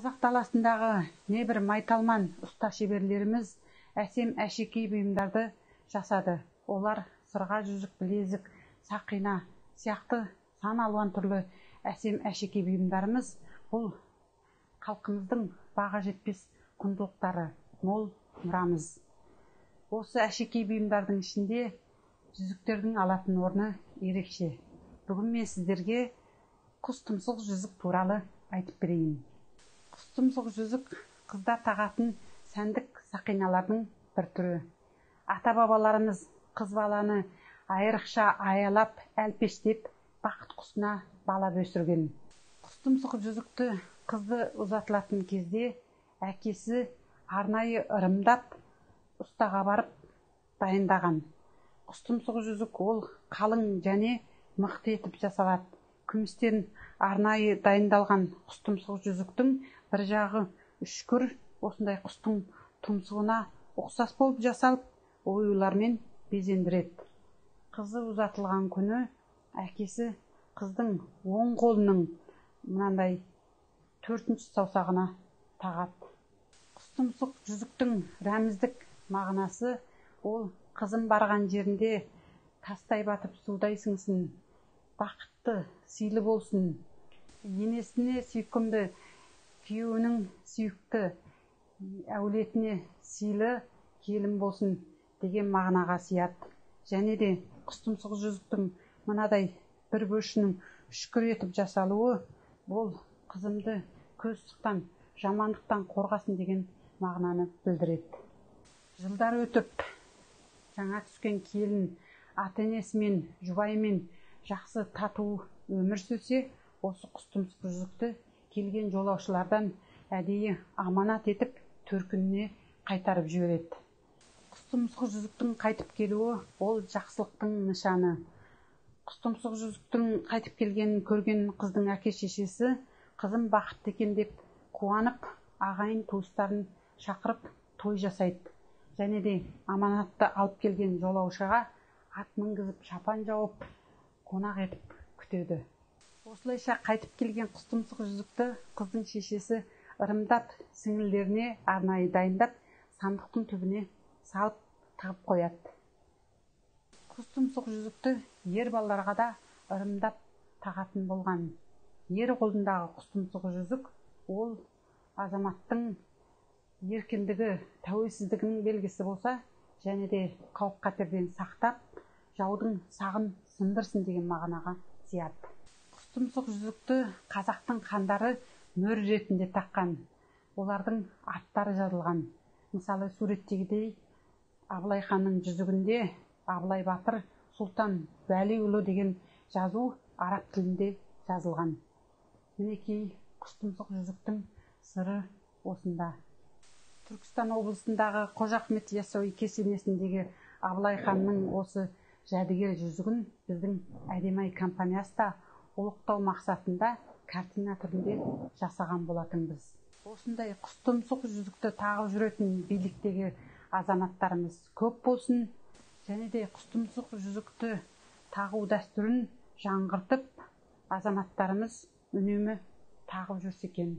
Қазақ даласындағы небір майталман ұста шеберлеріміз әсем әшекей бұйымдарды жасады. Олар сырға жүзік, білезік, сақина сияқты сан алуан түрлі әсем әшекей бұйымдарымыз бұл халқымыздың баға жетпес құндылықтары, мол мұрамыз. Осы әшекей бұйымдардың ішінде жүзіктердің алатын орны ерекше. Бүгін мен сіздерге құс тұмсық жүзік туралы айтып берейін. Құс тұмсық жүзік қыздар тағатын сәндік сақиналардың бір түрі. Ата-бабаларымыз қыз баланы айрықша аялап, әлпештеп, бақыт құсына балап өсірген. Құс тұмсық жүзікті қызды ұзатылатын кезде әкесі арнайы ырымдап, ұстаға барып дайындаған. Құс тұмсық жүзік ол қалың және мықты етіп жасалады. Күмістен арнайы дайындалған құс тұмсық жүзіктің бір жағы үшкір, осындай құстың тұмсығына ұқсас болып жасалып, оюлармен безендіреді. Қызы ұзатылған күні әкесі қыздың оң қолының мынандай 4-ші саусағына тағады. Құс тұмсық жүзіктің рәміздік мағынасы ол қызым барған жерінде тастай батып судай сіңсін, бақытты, сыйлы болсын, енесіне сүйкімді, күйеуінің сүйікті, әулетіне сыйлы келін болсын деген мағынаға сияды. Және де құс тұмсық жүзіктің мынадай бір бөлшінің үшкір етіп жасалуы бұл қызымды көз-сықтан, жамандықтан қорғасын деген мағынаны білдіреді. Жылдар өтіп, жаңа түскен келін ата-енесімен, жұбайымен жақсы тату өмір сүрсе, осы құс тұмсық жүзікті келген жолаушылардан әдейі аманат етіп төркініне қайтарып жібереді. Құс тұмсық жүзіктің қайтып келуі ол жақсылықтың нышаны. Құс тұмсық жүзіктің қайтып келгенін көрген қыздың әке-шешесі қызым бақытты екен деп қуанып, ағайын туыстарын шақырып той жасайды. Және де аманатты алып келген жолаушыға ат мінгізіп, шапан жауып, қонақ етіп күтеді. Осылайша қайтып келген құс тұмсық жүзікті қыздың шешесі ырымдап, сіңілдеріне арнайы дайындап, сандықтың түбіне салып тығып қояды. Құс тұмсық жүзікті ер балаларға да ырымдап тағатын болған. Ер қолындағы құс тұмсық жүзік ол азаматтың еркіндігі, тәуелсіздігінің белгісі болса, және де қауіп-қатерден сақтап, жаудың сағын сындырсын деген мағынаға сияды. Құс тұмсық жүзікті қазақтың хандары мөр ретінде таққан. Олардың аттары жазылған. Мысалы, суреттегідей Абылай ханның жүзігінде Абылай батыр Сұлтан Бәлиұлы деген жазу араб тілінде жазылған. Мінекей құс тұмсық жүзіктің сыры осында. Түркістан облысындағы Қожа Ахмет Яссауи кесенесіндегі Абылай ханның осы жәдігер жүзігін біздің Әдемі-ай компаниясы да ұлықтау мақсатында картина түрінде жасаған болатынбыз. Осындай құс тұмсық жүзікті тағып жүретін биліктегі азаматтарымыз көп болсын, және де құс тұмсық жүзікті тағу дәстүрін жаңғыртып, азаматтарымыз үнемі тағып жүрсе екен.